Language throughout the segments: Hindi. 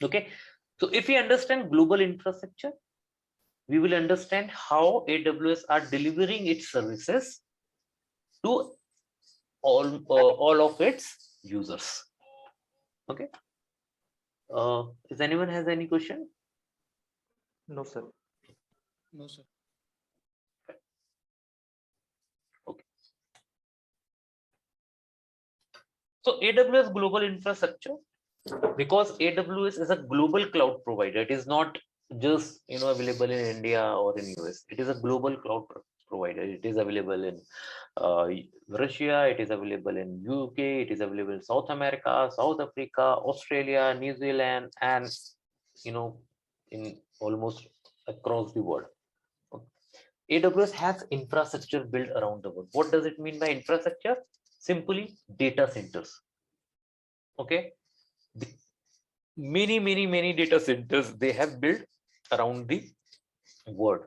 Okay, so if we understand global infrastructure, we will understand how AWS are delivering its services to all of its users. Okay, if anyone has any question? No, sir. No, sir. Okay. So AWS global infrastructure, because AWS is a global cloud provider. It is not just available in India or in US. It is a global cloud provider. It is available in Russia. It is available in UK. It is available in South America, South Africa, Australia, New Zealand, and in almost across the world. AWS has infrastructure built around the world. What does it mean by infrastructure? Simply data centers. Okay, many data centers they have built around the world.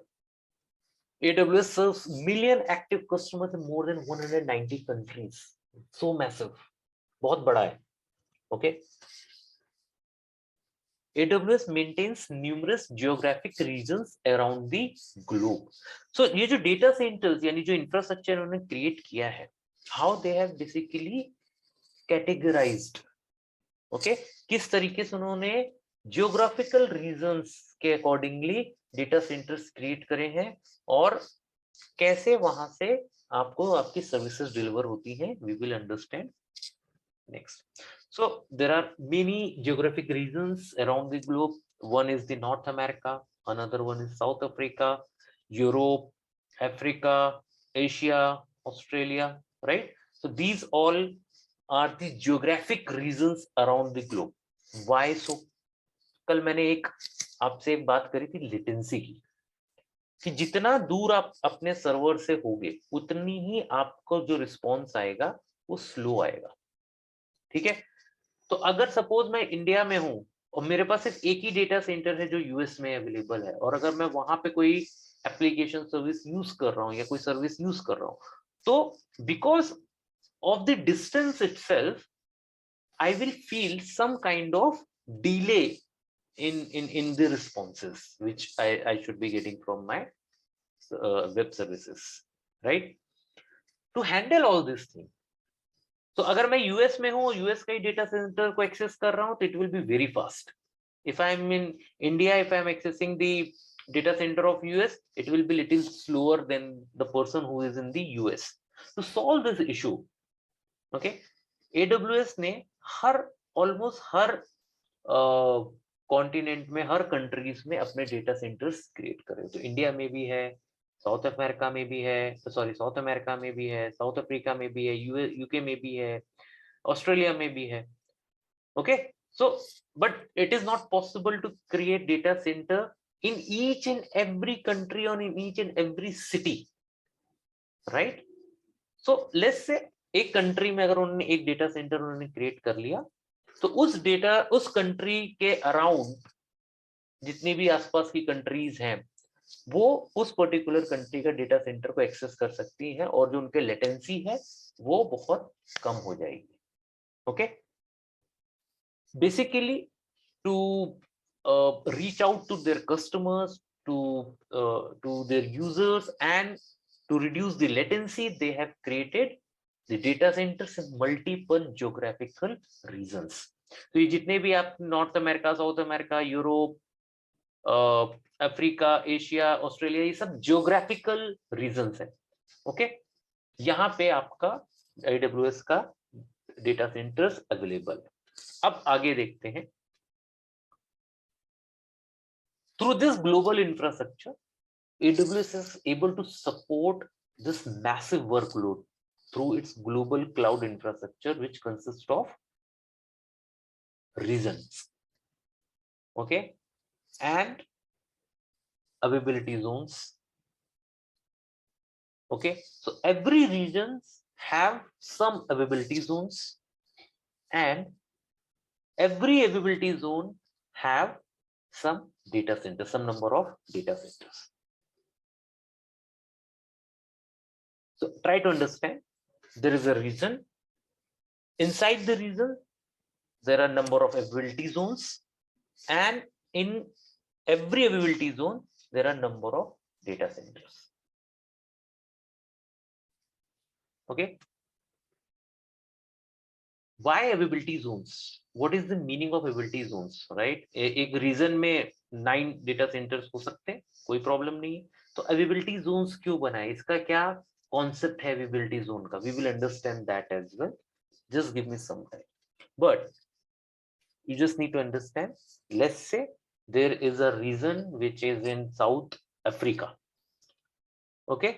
AWS serves million active customers in more than 190 countries. So massive, बहुत बड़ा है. Okay, AWS maintains numerous geographic regions around the globe. So ये जो data centers यानी जो infrastructure उन्होंने create किया है, how they have basically categorized. Okay, किस तरीके से उन्होंने geographical regions के accordingly data centers create करे हैं और कैसे वहां से आपको आपकी सर्विसेज डिलीवर होती हैं, we will understand next. So there are many geographic regions around the globe. One is the North America, another one is South Africa, Europe, Africa, Asia, Australia, right? So these all are the geographic regions around the globe. Why so? कल मैंने एक आपसे एक बात करी थी लेटेंसी की, कि जितना दूर आप अपने सर्वर से होगे उतनी ही आपको जो रिस्पॉन्स आएगा वो स्लो आएगा. ठीक है, तो अगर सपोज मैं इंडिया में हूं और मेरे पास सिर्फ एक ही डेटा सेंटर है जो यूएस में अवेलेबल है, और अगर मैं वहां पे कोई एप्लीकेशन सर्विस यूज कर रहा हूं या कोई सर्विस यूज कर रहा हूं, तो because of the distance itself I will feel some kind of delay in the responses which I should be getting from my web services, right? To handle all these things, तो अगर मैं यूएस में हूँ, यूएस का ही डेटा सेंटर को एक्सेस कर रहा हूँ, तो it will be very fast. If I am in India, if I am accessing the data center of US, it will be little slower than the person who is in the US. To solve this issue, okay, AWS ने almost हर कॉन्टिनेंट में, हर कंट्रीज में अपने डेटा सेंटर्स क्रिएट करे. तो इंडिया में भी है, साउथ अमेरिका में भी है, सॉरी साउथ अमेरिका में भी है, साउथ अफ्रीका में भी है, यूके में भी है, ऑस्ट्रेलिया में भी है. Okay, so but it is not possible to create data centre in each and every country और in each and every city, right? So let's say एक कंट्री में अगर उन्होंने एक डेटा सेंटर उन्होंने क्रिएट कर लिया, तो उस कंट्री के अराउंड जितनी भी आसपास की कंट्रीज हैं वो उस पर्टिकुलर कंट्री का डेटा सेंटर को एक्सेस कर सकती हैं, और जो उनके लेटेंसी है वो बहुत कम हो जाएगी. Okay, basically to reach out to their customers, to their users, and to reduce the latency, they have created the data centers in multiple geographical regions. तो ये जितने भी आप north America, south America, Europe, Africa, Asia, Australia, ये सब जियोग्राफिकल रीजन्स है. ओके, यहाँ पे आपका AWS का डेटा सेंटर्स अवेलेबल है. अब आगे देखते हैं. Through this global infrastructure, AWS is able to support this massive workload through its global cloud infrastructure, which consists of regions, okay, and availability zones. Okay, so every regions have some availability zones, and every availability zone have some data centers, some number of data centers. So try to understand, there is a region. Inside the region there are number of availability zones, and in every availability zone there are number of data centers. Okay, why availability zones? What is the meaning of availability zones, right? एक रीजन में 9 डेटा सेंटर्स हो सकते हैं, कोई प्रॉब्लम नहीं है, तो अवेलेबिलिटी जोन्स क्यों बनाए, इसका क्या कॉन्सेप्ट है अवेलेबिलिटी जोन का? We will understand that as well, just give me some time. But you just need to understand, let's say there is a region which is in South Africa. Okay,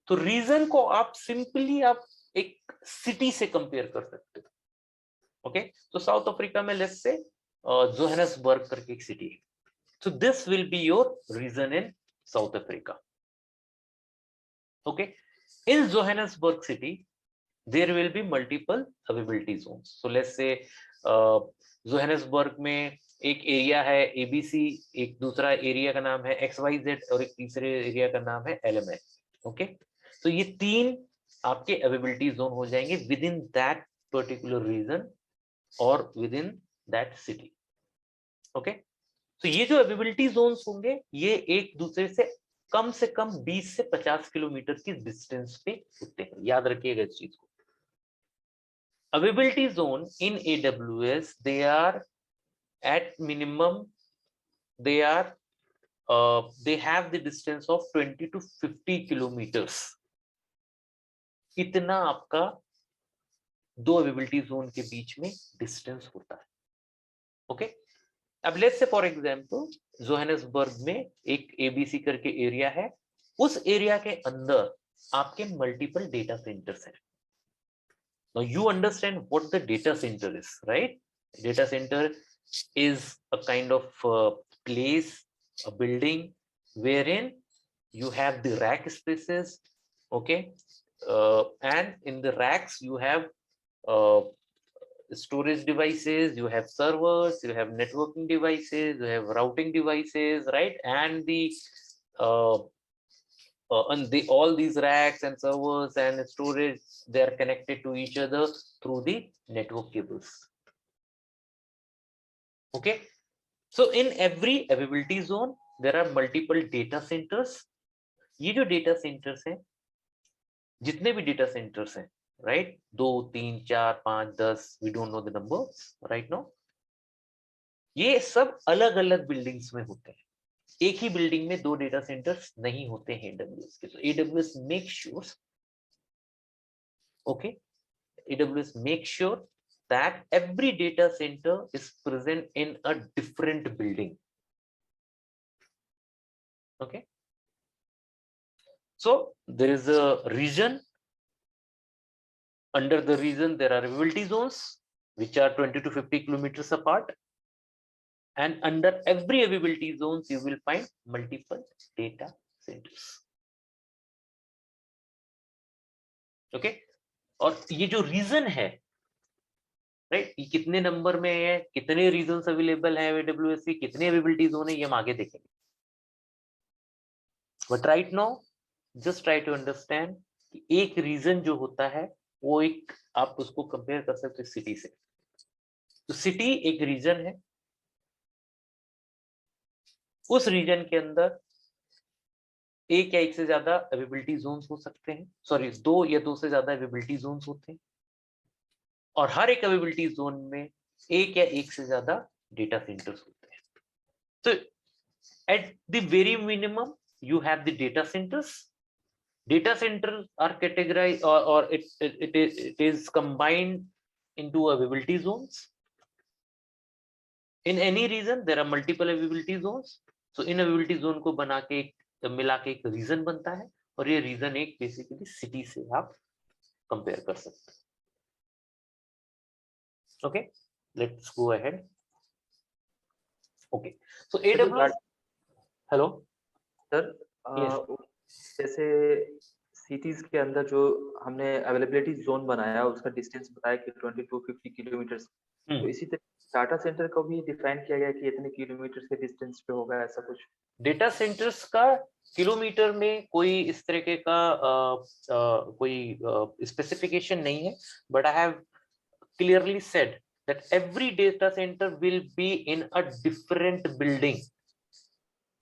तो रीजन को आप सिंपली आप एक सिटी से कंपेयर कर सकते हो. ओके, तो साउथ अफ्रीका में लेट्स से जोहान्सबर्ग करके एक सिटी है, so this will be your region in South Africa. Okay, in Johannesburg city there will be multiple availability zones. So let's say Johannesburg में एक एरिया है ABC, एक दूसरा एरिया का नाम है XYZ और एक तीसरे एरिया का नाम है LMN. ओके, तो ये तीन आपके अवेलेबिलिटी जोन हो जाएंगे within that particular region और within that city. Okay, तो ये जो अवेलेबिलिटी जोन्स होंगे ये एक दूसरे से कम 20 से 50 किलोमीटर की डिस्टेंस पे होते हैं, याद रखिएगा इस चीज को. Availability zone in AWS they are at minimum they have the distance of 20 to 50 kilometers. इतना आपका दो अवेलेबिलिटी जोन के बीच में डिस्टेंस होता है. ओके, अब let's say for example Johannesburg में एक ABC करके एरिया है, उस एरिया के अंदर आपके मल्टीपल डेटा सेंटर्स हैं. Now you understand what the data center is, right? Data center is a kind of place, a building wherein you have the rack spaces, okay, and in the racks you have storage devices, you have servers, you have networking devices, you have routing devices, right? And all these racks and servers and storage, they are connected to each other through the network cables. Okay, so in every availability zone there are multiple data centers. ये जो data centers हैं, जितने भी data centers हैं, right, 2 3 4 5 10, we don't know the numbers right now, ये सब अलग अलग बिल्डिंग्स में होते हैं. एक ही बिल्डिंग में दो डेटा सेंटर्स नहीं होते हैं AWS के. तो AWS make sure, okay, AWS make sure that every data center is present in a different building. Okay, so there is a region. Under the region there are availability zones which are 20 to 50 kilometers apart, and under every availability zones you will find multiple data centers. Okay, और ये जो रीजन है, राइट, ये कितने नंबर में है, कितने रीजन्स अवेलेबल है AWS की, कितने अवेलेबिलिटी जोन है, ये हम आगे देखेंगे. But right now just try to understand कि एक रीजन जो होता है वो एक, आप उसको कंपेयर कर सकते हैं सिटी से. तो सिटी एक रीजन है, उस रीजन के अंदर एक या एक से ज्यादा अवेलेबिलिटी जोन्स हो सकते हैं, सॉरी 2 या 2 से ज्यादा अवेलेबिलिटी जोन्स होते हैं, और हर एक अवेलेबिलिटी जोन में एक या एक से ज्यादा डेटा सेंटर्स होते हैं. तो at the very minimum you have the data centers. Data centers are categorized or it is combined into availability zones. In any region there are multiple availability zones. So in availability zone को बना के मिला के एक रीजन बनता है, और ये रीजन एक बेसिकली सिटी से आप कंपेयर कर सकते हैं. Okay, let's go ahead. Okay, so AWS, hello sir, जैसे सिटीज के अंदर जो हमने अवेलेबिलिटी जोन बनाया उसका डिस्टेंस बताया कि 20 to 50 किलोमीटर, तो इसी तरह डाटा सेंटर को भी डिफाइन किया गया कि इतने किलोमीटर के डिस्टेंस पे होगा, ऐसा कुछ? डेटा सेंटर्स का किलोमीटर में कोई इस तरीके का कोई स्पेसिफिकेशन नहीं है, but I have clearly said that every data center will be in a different building.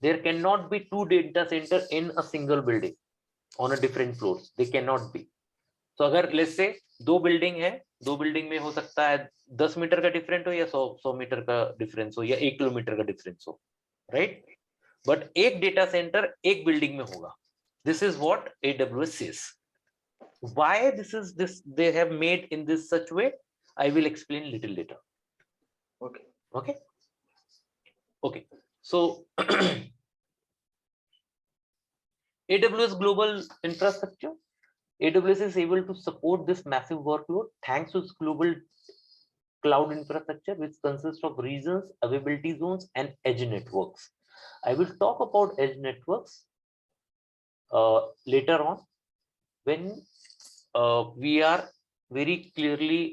There cannot be two data center in a single building on a different floors. They cannot be. तो अगर let's say दो बिल्डिंग है, दो बिल्डिंग में हो सकता है 10 मीटर का डिफरेंट हो या 100 मीटर का डिफरेंस हो या 1 किलोमीटर का डिफरेंस हो, राइट? बट एक डेटा सेंटर एक बिल्डिंग में होगा. This is what AWS says. Why this they have made in this such way, I will explain little later. Okay. So AWS global infrastructure. AWS is able to support this massive workload thanks to its global cloud infrastructure, which consists of regions, availability zones, and edge networks. I will talk about edge networks later on when we are very clearly,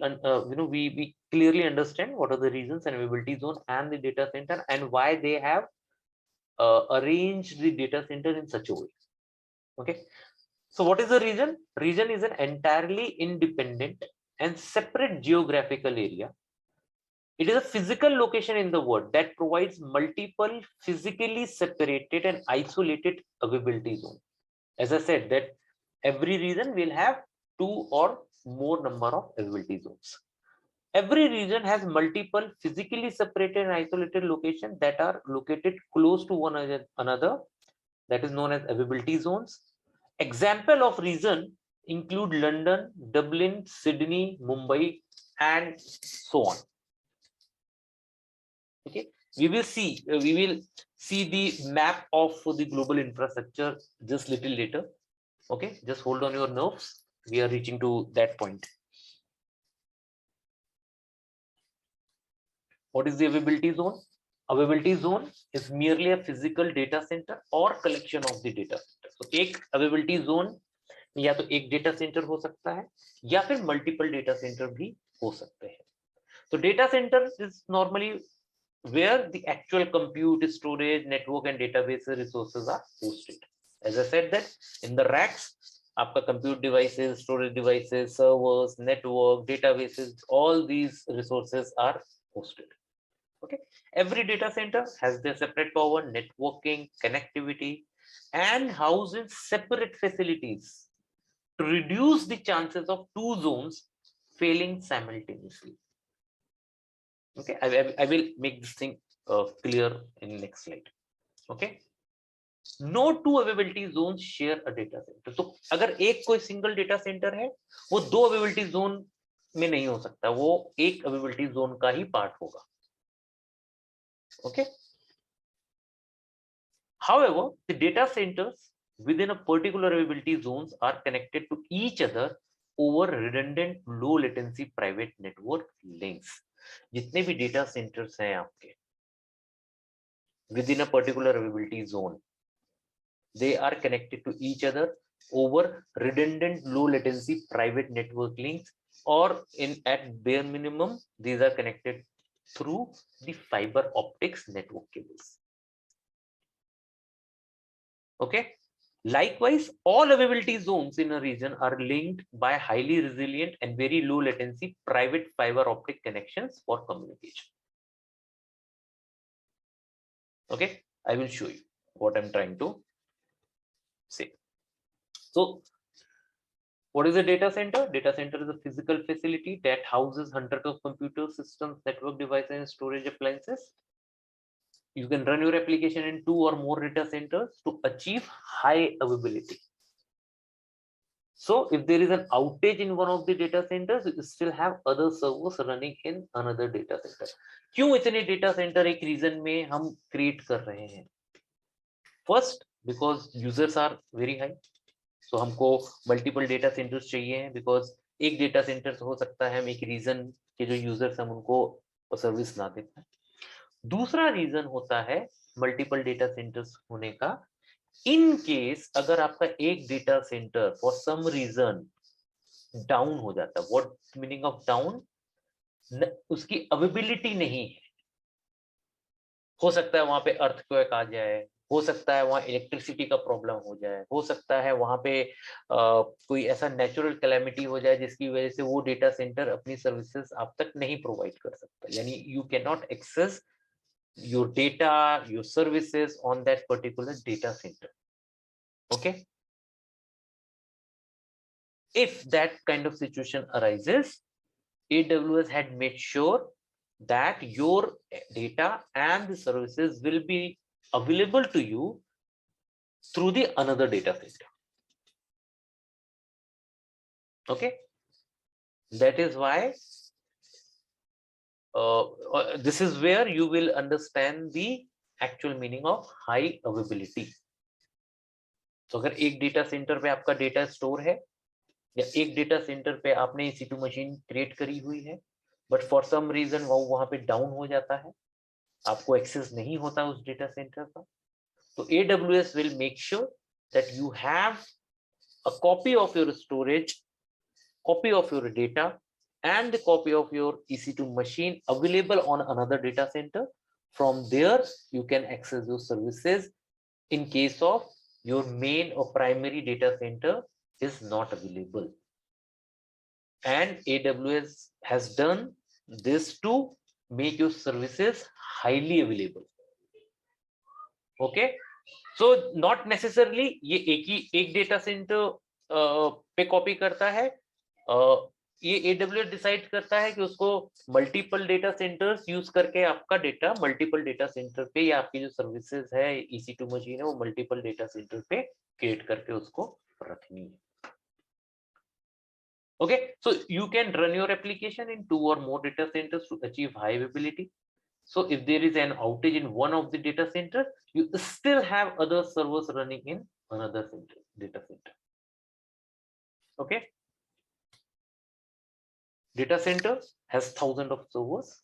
we clearly understand what are the regions and availability zone and the data center and why they have arranged the data center in such a way. Okay. So what is the region? Region is an entirely independent and separate geographical area. It is a physical location in the world that provides multiple physically separated and isolated availability zones. As I said, that every region will have 2 or more number of availability zones. Every region has multiple physically separated and isolated locations that are located close to one another. That is known as availability zones. Example of region include London, Dublin, Sydney, Mumbai, and so on. Okay, we will see the map of the global infrastructure just little later. Okay, just hold on your nerves. We are reaching to that point. What is the availability zone? Availability zone is merely a physical data center or collection of the data center. So एक availability zone या तो एक data center हो सकता है या फिर multiple data center भी हो सकते हैं. So data center is normally where the actual compute, storage, network and database resources are hosted. As I said that in the racks, आपका compute devices, storage devices, servers, network, databases, all these resources are hosted. Okay, every data center has their separate power, networking, connectivity, and houses separate facilities to reduce the chances of two zones failing simultaneously. Okay, I will make this thing clear in next slide. Okay, no two availability zones share a data center. तो अगर एक कोई single data center है, वो दो availability zone में नहीं हो सकता, वो एक availability zone का ही part होगा. Okay. However, the data centers within a particular availability zones are connected to each other over redundant low latency private network links. जितने भी data centers हैं आपके within a particular availability zone, they are connected to each other over redundant low latency private network links, or at bare minimum these are connected through the fiber optics network cables. Okay. Likewise, all availability zones in a region are linked by highly resilient and very low latency private fiber optic connections for communication. Okay, I will show you what I'm trying to say. So, what is a data center? Data center is a physical facility that houses hundreds of computer systems, network devices, and storage appliances. You can run your application in 2 or more data centers to achieve high availability. So if there is an outage in one of the data centers, you still have other servers running in another data center. क्यों इतने data center एक region में हम create कर रहे हैं? First, because users are very high. So हमको multiple data centers चाहिए हैं, because एक data center हो सकता है हम एक region के जो users हम उनको सर्विस ना दे पाए. दूसरा रीजन होता है मल्टीपल डेटा सेंटर्स होने का, इन केस अगर आपका एक data center for some region down हो जाता है. What meaning of down? उसकी अवेलेबिलिटी नहीं है. हो सकता है वहां पे अर्थक्वेक आ जाए, हो सकता है वहाँ इलेक्ट्रिसिटी का प्रॉब्लम हो जाए, हो सकता है वहाँ पे कोई ऐसा नेचुरल कैलेमिटी हो जाए जिसकी वजह से वो डेटा सेंटर अपनी सर्विसेज आप तक नहीं प्रोवाइड कर सकता, यानी you can not access your data, your services on that particular data center. Okay. If that kind of situation arises, AWS had made sure that your data and the services will be available to you through the another data center. Okay. That is why this is where you will understand the actual meaning of high availability. तो अगर एक डेटा सेंटर पे आपका डेटा स्टोर है या एक डेटा सेंटर पे आपने EC2 मशीन क्रिएट करी हुई है, बट फॉर सम रीजन वो वहां पे डाउन हो जाता है, आपको एक्सेस नहीं होता उस डेटा सेंटर का, तो AWS will make sure that you have a copy of your storage, copy of your data and the copy of your EC2 machine available on another data center. From there you can access those services in case of your main or primary data center is not available. And AWS has done this to make your services highly available. Okay, so not necessarily ये एक डेटा सेंटर पे कॉपी करता है, ये AWS डिसाइड करता है कि उसको मल्टीपल डेटा सेंटर्स यूज करके आपका डेटा मल्टीपल डेटा सेंटर पे या आपकी जो सर्विसेज है EC2 मशीन है वो मल्टीपल डेटा सेंटर पे क्रिएट करके उसको रखनी है. Okay, so you can run your application in 2 or more data centers to achieve high availability. So if there is an outage in one of the data centers, you still have other servers running in another data center. Okay. Data center has thousands of servers.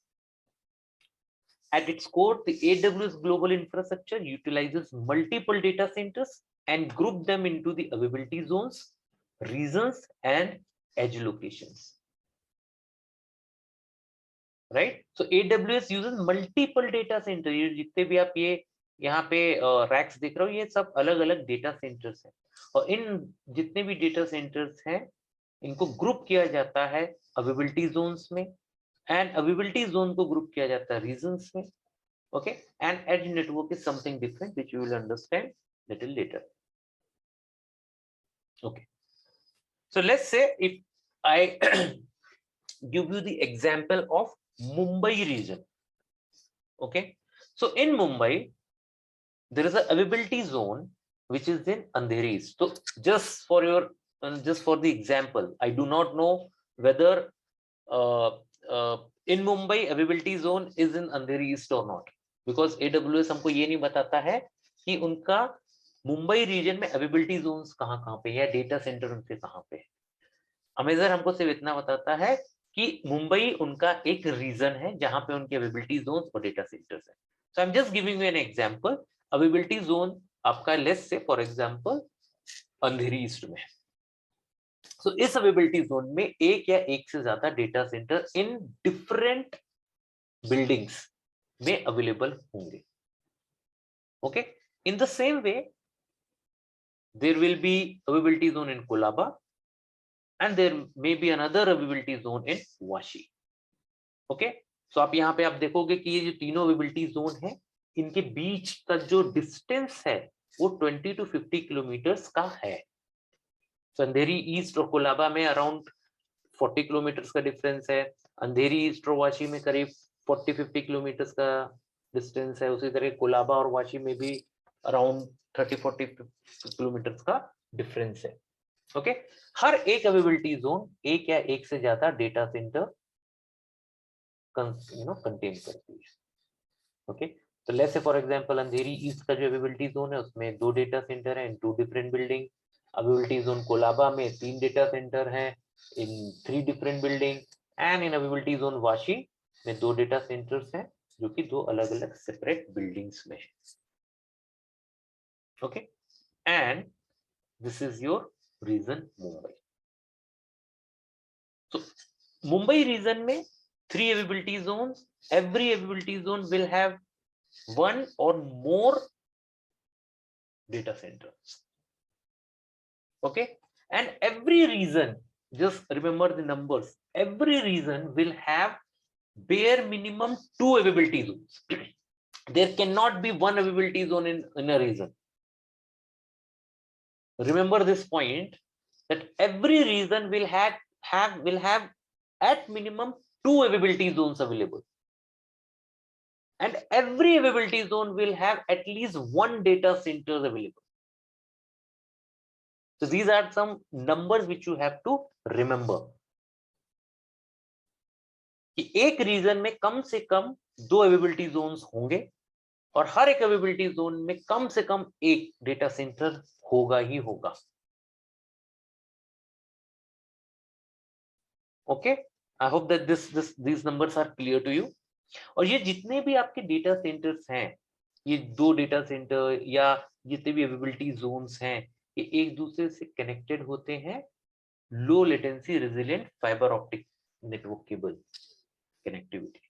At its core, the AWS global infrastructure utilizes multiple data centers and group them into the availability zones, regions, and edge locations. Right? So AWS uses multiple data centers. ये जितने भी आप ये यहाँ पे रैक्स देख रहे हो ये सब अलग अलग डेटा सेंटर्स हैं, और इन जितने भी डेटा सेंटर्स हैं इनको ग्रुप किया जाता है अवेलेबिलिटी जोन्स में, एंड अवेलेबिलिटी जोन को ग्रुप किया जाता है रीजन्स में. Okay, and edge network is something different which you will understand little later. Okay, so let's say if I give you the example of Mumbai region. Okay, so in Mumbai there is a availability zone which is in Andheri East. So just for your just for the example, I do not know whether in Mumbai availability zone is in Andheri East or not, because AWS हमको ये नहीं बताता है कि उनका मुंबई रीजन में अवेलेबिलिटी जोन्स कहाँ पे या डेटा सेंटर उनके कहाँ पे है. अमेजर हमको सिर्फ इतना बताता है कि मुंबई उनका एक रीजन है जहां पे उनके अवेलेबिलिटी जोन्स और डेटा सेंटर्स हैं. So I am just giving you an example. Availability zone आपका let's say for example Andheri East में. सो इस अवेलेबिलिटी जोन में एक या एक से ज्यादा data centre in different buildings में अवेलेबल होंगे. Okay, in the same way there will be availability zone in Colaba and there may be another availability zone in Vashi. Okay, so आप यहाँ पे आप देखोगे कि ये जो तीनों availability zone है इनके बीच का जो distance है वो 20 to 50 किलोमीटर्स का है. so, अंधेरी ईस्ट और कोलाबा में अराउंड 40 किलोमीटर्स का डिफरेंस है. अंधेरी ईस्ट और वाशी में करीब 40-50 किलोमीटर्स का डिस्टेंस है. उसी तरह कोलाबा और वाशी में भी अराउंड 30-40 किलोमीटर्स का डिफरेंस है. ओके, हर एक अवेलेबिलिटी जोन एक या एक से ज्यादा डेटा सेंटर कंटेन करती है. ओके, तो let's say for example Andheri east का जो अवेलेबिलिटी जोन है उसमें 2 डेटा सेंटर हैं इन 2 different building. Availability zone Colaba में 3 डेटा सेंटर हैं इन 3 different building, and in availability zone Vashi में 2 डेटा सेंटर्स हैं जो कि 2 अलग अलग सेपरेट बिल्डिंग्स में है. Okay, and this is your region Mumbai. So Mumbai region में 3 availability zones. Every availability zone will have one or more data center. Okay, and every region, just remember the numbers, every region will have bare minimum 2 availability zones. There cannot be one availability zone in a region. Remember this point, that every region will have at minimum 2 availability zones available, and every availability zone will have at least one data center available. So these are some numbers which you have to remember कि एक रीजन में कम से कम 2 अवेलेबिलिटी जोन्स होंगे और हर एक अवेलेबिलिटी जोन में कम से कम एक डेटा सेंटर होगा ही होगा. Okay, I hope that these numbers are clear to you. और ये जितने भी आपके डेटा सेंटर्स हैं, ये 2 डेटा सेंटर या जितने भी अवेलेबिलिटी जोन्स हैं, ये एक दूसरे से कनेक्टेड होते हैं लो latency resilient fibre optic network cable connectivity.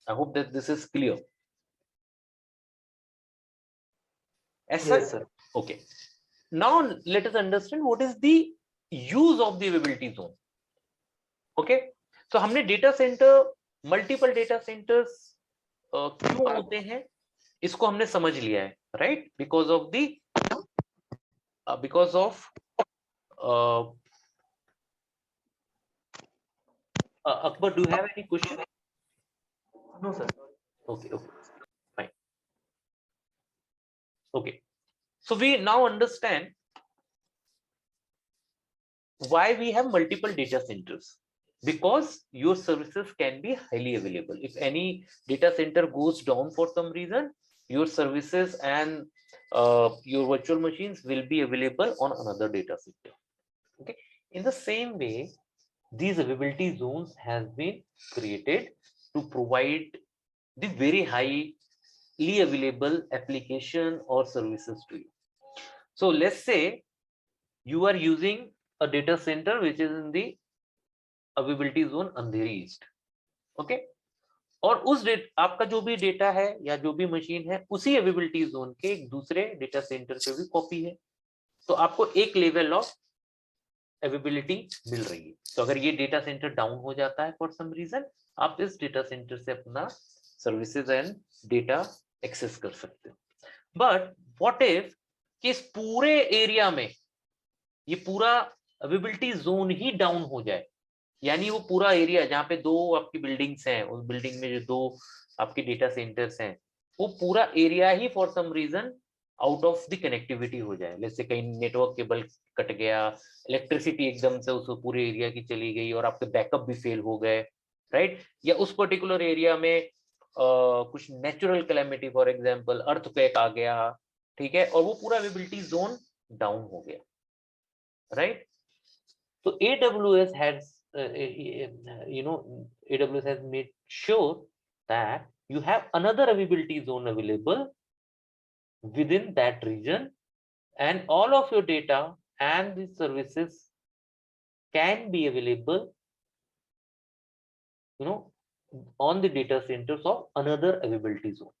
I hope that this is clear. Yes, sir. Okay. Now let us understand what is the use of the availability zone. Okay. So हमने data center, multiple data centers क्यों होते हैं, इसको हमने समझ लिया है, right? Because of the Akbar, do you have any question? No, sir. Okay, fine. Okay, so we now understand why we have multiple data centers, because your services can be highly available. If any data center goes down for some reason, your services and your virtual machines will be available on another data center. Okay, in the same way, these availability zones has been created to provide the very highly available application or services to you. So let's say you are using a data center which is in the availability zone Andheri east. Okay, और उस आपका जो भी डेटा है या जो भी मशीन है उसी अवेलेबिलिटी जोन के एक दूसरे डेटा सेंटर पे भी कॉपी है, तो आपको एक लेवल ऑफ अवेलेबिलिटी मिल रही है. तो अगर ये डेटा सेंटर डाउन हो जाता है फॉर सम रीजन, आप इस डेटा सेंटर से अपना सर्विसेज एंड डेटा एक्सेस कर सकते हो. बट व्हाट इफ कि इस पूरे एरिया में ये पूरा अवेलेबिलिटी जोन ही डाउन हो जाए, यानी वो पूरा एरिया जहाँ पे 2 आपकी बिल्डिंग्स हैं, उस बिल्डिंग में जो 2 आपके डेटा सेंटर्स हैं, वो पूरा एरिया ही for some region out of the connectivity हो जाए. जैसे कहीं नेटवर्क केबल कट गया, इलेक्ट्रिसिटी एकदम से उस पूरे एरिया की चली गई और आपके बैकअप भी फेल हो गए, राइट? या उस पर्टिकुलर एरिया में कुछ natural calamity, for example earthquake आ गया, ठीक है, और वो पूरा अवेलेबिलिटी जोन डाउन हो गया, राइट? तो AWS has AWS has made sure that you have another availability zone available within that region, and all of your data and the services can be available, on the data centers of another availability zone.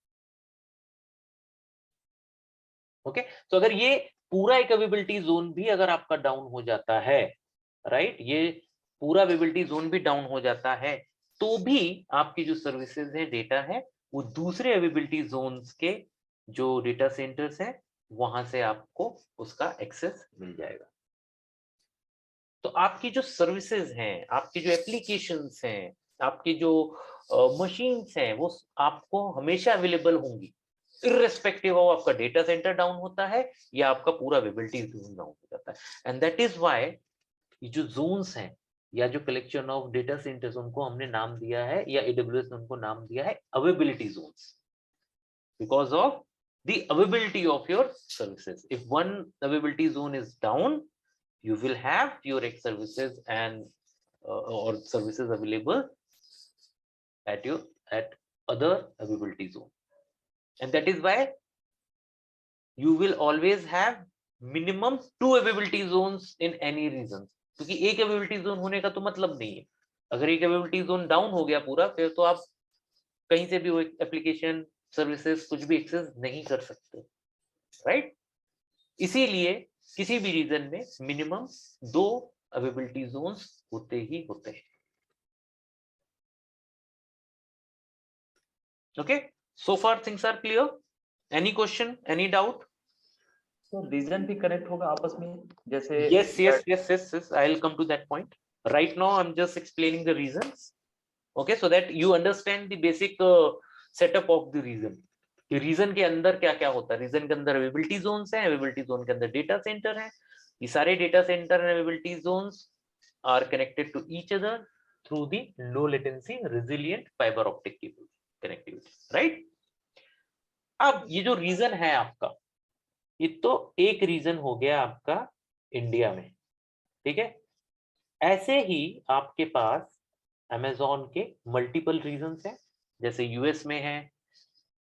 Okay, so अगर ये पूरा एक अवेलेबिलिटी जोन भी अगर आपका डाउन हो जाता है, राइट, ये पूरा अवेलेबिलिटी जोन भी डाउन हो जाता है, तो भी आपकी जो सर्विसेज है, डेटा है, वो दूसरे अवेलेबिलिटी जोन्स के जो डेटा सेंटर्स हैं वहां से आपको उसका एक्सेस मिल जाएगा. तो आपकी जो सर्विसेज हैं, आपकी जो एप्लीकेशंस हैं, आपकी जो मशीन्स हैं, वो आपको हमेशा अवेलेबल होंगी, इररिस्पेक्टिव ऑफ आपका डेटा सेंटर डाउन होता है या आपका पूरा अवेलेबिलिटी जोन डाउन हो जाता है. एंड दैट इज व्हाई ये जो जोन्स हैं या जो कलेक्शन ऑफ डेटा सेंटर्स, उनको हमने नाम दिया है, या AWS ने उनको नाम दिया है availability zones, because of the availability of your services. If one availability zone is down, you will have your X services and or services available at other availability zone, and that is why you will always have minimum 2 availability zones in any region. क्योंकि एक अवेलेबिलिटी जोन होने का तो मतलब नहीं है. अगर एक अवेलेबिलिटी जोन डाउन हो गया पूरा, फिर तो आप कहीं से भी वो एप्लीकेशन सर्विसेज कुछ भी एक्सेस नहीं कर सकते, राइट? इसीलिए किसी भी रीजन में मिनिमम 2 अवेलेबिलिटी जोन्स होते ही होते हैं। Okay, so far things are clear? Any question, any doubt? तो रीजन भी कनेक्ट होगा आपस में, जैसे Yes, I'll come to that point. Right now I'm just explaining the reasons, okay, so that you understand the basic setup of the reason. कि रीजन के अंदर क्या क्या होता है। रीजन के अंदर अवेलेबिलिटी जोन्स हैं, अवेलेबिलिटी जोन के अंदर डेटा सेंटर हैं। ये सारे data center and availability zones are connected to each other through the low latency resilient fibre optic cable connectivity, right? अब ये जो रीजन है आपका, ये तो एक रीजन हो गया आपका इंडिया में, ठीक है? ऐसे ही आपके पास अमेज़न के मल्टीपल रीजन्स हैं, जैसे यूएस में है,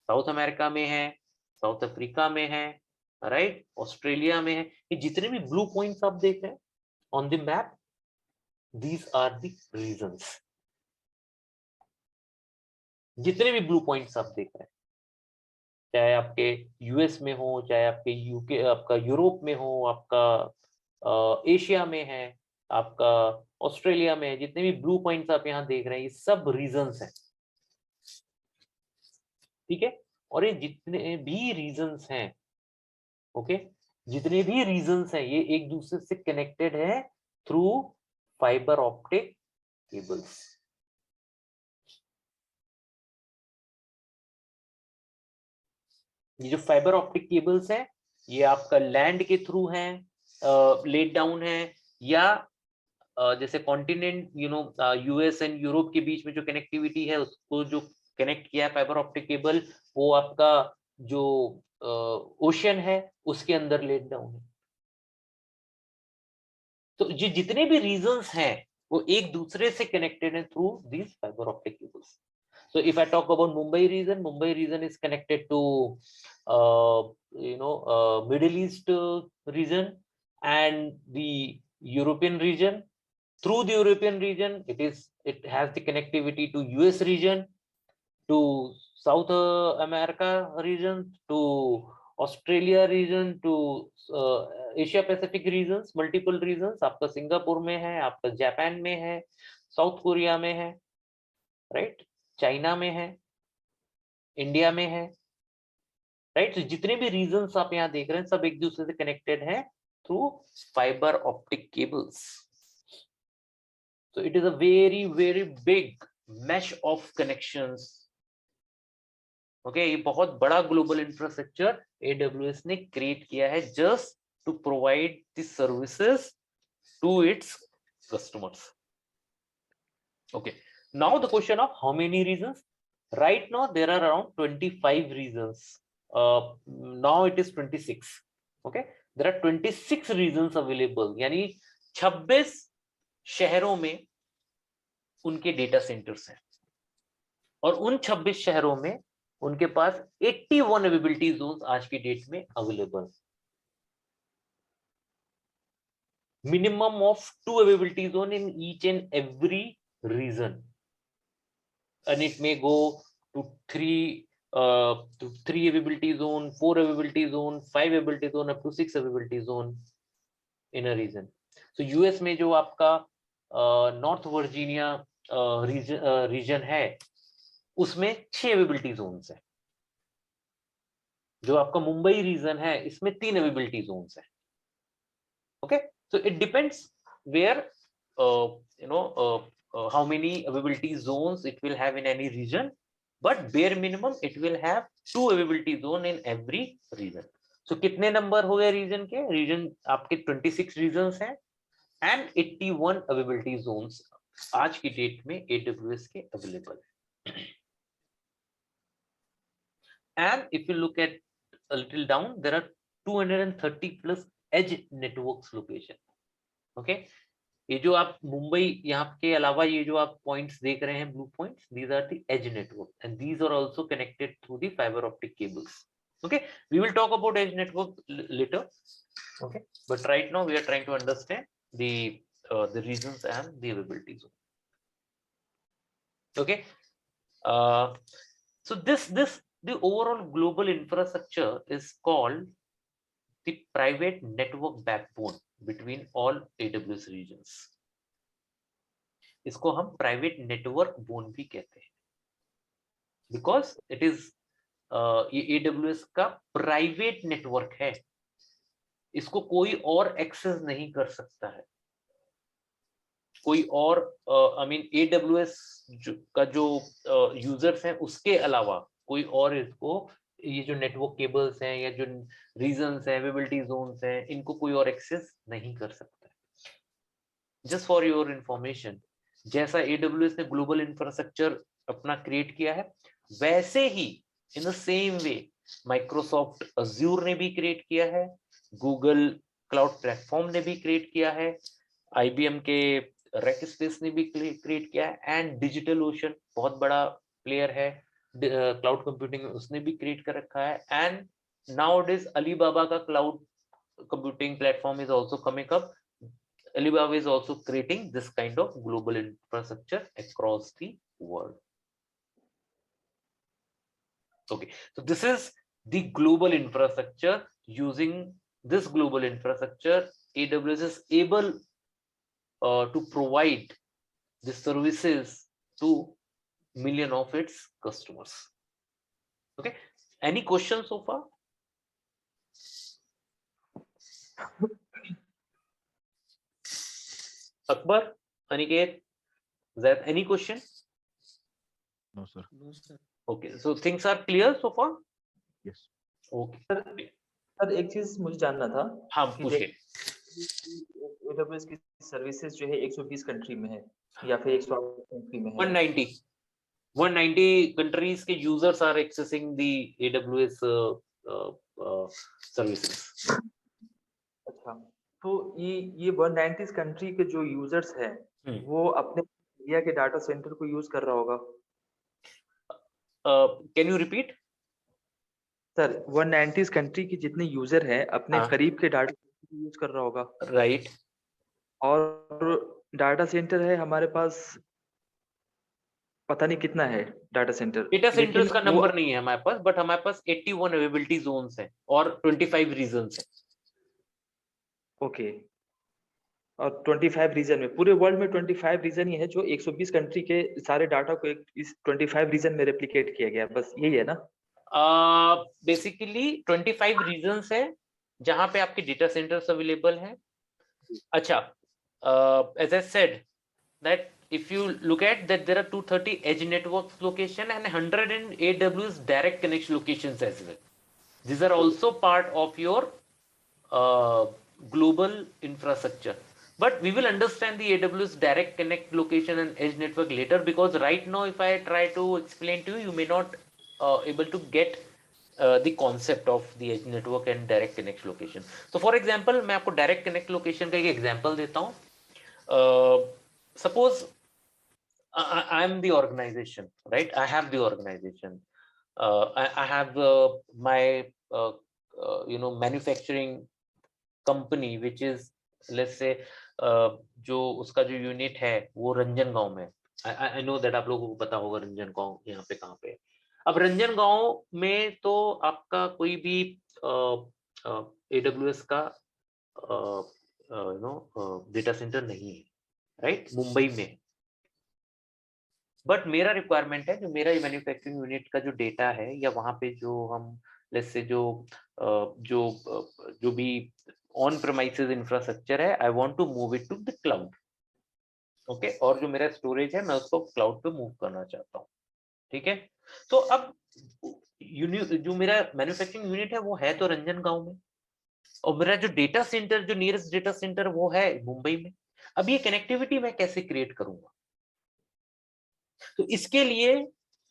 साउथ अमेरिका में है, साउथ अफ्रीका में है, राइट? ऑस्ट्रेलिया में है। ये जितने भी ब्लू पॉइंट्स आप देख रहे हैं on the map, these are the regions. जितने भी ब्लू पॉइंट्स आप देख रहे हैं, चाहे आपके यूएस में हो, चाहे आपके यूके, आपका यूरोप में हो, आपका एशिया में है, आपका ऑस्ट्रेलिया में है, जितने भी ब्लू पॉइंट्स आप यहाँ देख रहे हैं, ये सब रीजन्स हैं, ठीक है? और ये जितने भी रीजन्स हैं, ओके, जितने भी रीजन्स हैं, ये एक दूसरे से कनेक्टेड है थ्रू फाइबर ऑप्टिक केबल्स। ये जो फाइबर ऑप्टिक केबल्स हैं, ये आपका लैंड के थ्रू हैं, लेट डाउन है, या जैसे कॉन्टिनेंट यूएस एंड यूरोप के बीच में जो कनेक्टिविटी है, उसको जो कनेक्ट किया है फाइबर ऑप्टिक केबल, वो आपका जो ओशन है उसके अंदर लेट डाउन है। तो ये जितने भी रीजन्स हैं वो एक दूसरे से कनेक्टेड है through these fibre optic cables. So if I talk about Mumbai region is connected to Middle East region and the European region. Through the European region, it has the connectivity to US region, to South America region, to Australia region, to Asia Pacific regions, multiple regions। आपका सिंगापुर में है, आपका जापान में है, साउथ कोरिया में है, राइट? चाइना में है, इंडिया में है, राइट? तो जितने भी रीजन्स आप यहाँ देख रहे हैं, सब एक दूसरे से कनेक्टेड है through fibre optic cables. So it is a very very big mesh of connections। Okay, ये बहुत बड़ा ग्लोबल इंफ्रास्ट्रक्चर AWS ने क्रिएट किया है just to provide the services to its customers. Okay, now the question of how many reasons? Right now there are around 25 reasons. Now it is 26. Okay, there are 26 reasons available, यानी 26 शहरों में उनके डेटा सेंटर्स हैं, और उन 26 शहरों में उनके पास 81 अवेलेबिलिटी जोन्स आज की डेट में available. Minimum of 2 availability zone in each and every region, and it may go to 3 availability zone, 4 availability zone, 5 availability zone, up to 6 availability zone in a region. So US में जो आपका नॉर्थ वर्जीनिया रीजन है, उसमें 6 अवेलेबिलिटी जोन्स है। जो आपका मुंबई रीजन है, इसमें 3 अवेलेबिलिटी जोन्स है। Okay, so it depends where how many availability zones it will have in any region, but bare minimum it will have 2 availability zone in every region. So कितने नंबर हो गए रीजन के? रीजन आपके 26 रीजन्स हैं एंड 81 अवेलेबिलिटी जोन्स आज की डेट में AWS के अवेलेबल है। And if you look at a little down, there are 230 plus edge networks location. Okay, ये जो आप मुंबई यहाँ के अलावा ये जो आप पॉइंट्स देख रहे हैं, blue points, these are the edge network and these are also connected through the fiber optic cables. Okay, we will talk about edge network later. Okay, but right now we are trying to understand the reasons and the availability zone. Okay, So the overall global infrastructure is called the private network backbone between all AWS regions. इसको हम प्राइवेट नेटवर्क बोन भी कहते हैं, बिकॉज इट इज ये AWS का प्राइवेट नेटवर्क है, इसको कोई और एक्सेस नहीं कर सकता है, कोई और आई मीन AWS का जो यूजर्स हैं उसके अलावा कोई और इसको, ये जो नेटवर्क केबल्स हैं या जो रीजन्स हैं, अवेलेबिलिटी जोन्स हैं, इनको कोई और एक्सेस नहीं कर सकता है। जस्ट फॉर योर इंफॉर्मेशन, जैसा AWS ने ग्लोबल इंफ्रास्ट्रक्चर अपना क्रिएट किया है, वैसे ही in the same way Microsoft Azure ने भी क्रिएट किया है, गूगल क्लाउड प्लेटफॉर्म ने भी क्रिएट किया है, IBM के रैक स्पेस ने भी क्रिएट किया है, एंड डिजिटल ओशन बहुत बड़ा प्लेयर है क्लाउड कंप्यूटिंग में, उसने भी क्रिएट कर रखा है, एंड नाउअडेज अलीबाबा का cloud computing platform is also coming up. Alibaba is also creating this kind of global infrastructure across the world. Okay, so this is the global infrastructure. Using this global infrastructure, AWS is able to provide the services to million of its customers. Okay, any questions so far? Akbar, Aniket, is there any question? No, sir. No, sir. Okay, so things are clear so far? Yes. Okay. Sir एक चीज मुझे जानना था, हाँ पूछिए। AWS की सर्विसेज जो है 120 कंट्री में है या फिर 108 कंट्री में है? 190 countries के users are accessing the AWS services. अच्छा, तो ये 190 कंट्री के जो यूजर्स हैं वो अपने इंडिया के डाटा सेंटर को यूज कर रहा होगा? Can you repeat? Sir 190 country की जितने यूजर हैं अपने करीब के डाटा सेंटर को यूज कर रहा होगा, राइट? और डाटा सेंटर है हमारे पास पता नहीं कितना है डाटा सेंटर, डेटा सेंटर्स का नंबर नहीं है हमारे पास, बट हमारे पास 81 अवेलेबिलिटी जोन्स हैं और 25 रीजन्स हैं। ओके, और 25 रीजन में, पूरे वर्ल्ड में 25 रीजन ही है जो 120 कंट्री के सारे डाटा को इस 25 रीजन में रेप्लिकेट किया गया, बस यही है ना? बेसिकली 25 रीजन्स है जहां पे आपके डेटा सेंटर्स अवेलेबल हैं। अच्छा, as I said that if you look at that, there are 230 edge networks location and 100 AWS direct connection locations as well. These are also part of your global infrastructure, but we will understand the AWS direct connect location and edge network later, because right now if I try to explain to you, you may not able to get the concept of the edge network and direct connect location. So for example, मैं आपको direct connect location का एक example देता हूँ। Suppose I am the organization, right? I have the organization. I have my manufacturing company, which is, let's say, जो उसका जो यूनिट है वो रंजन गांव में। I know that आप लोगों को पता होगा रंजन गांव यहाँ पे कहाँ पे। अब रंजन गांव में तो आपका कोई भी AWS का डेटा सेंटर नहीं है, राइट? मुंबई में। बट मेरा रिक्वायरमेंट है, जो मेरा मैन्युफैक्चरिंग यूनिट का जो डेटा है, या वहां पे जो हम लेट्स से जो भी ऑन प्रेमाइसेस इंफ्रास्ट्रक्चर है, I want to move it to the cloud. Okay, और जो मेरा स्टोरेज है मैं उसको क्लाउड पे मूव करना चाहता हूँ। ठीक है, तो अब जो मेरा मैन्युफैक्चरिंग यूनिट है वो है तो रंजन गांव में, और मेरा जो डेटा सेंटर, जो नियरेस्ट डेटा सेंटर वो है मुंबई में। अब ये कनेक्टिविटी मैं कैसे क्रिएट करूंगा? तो इसके लिए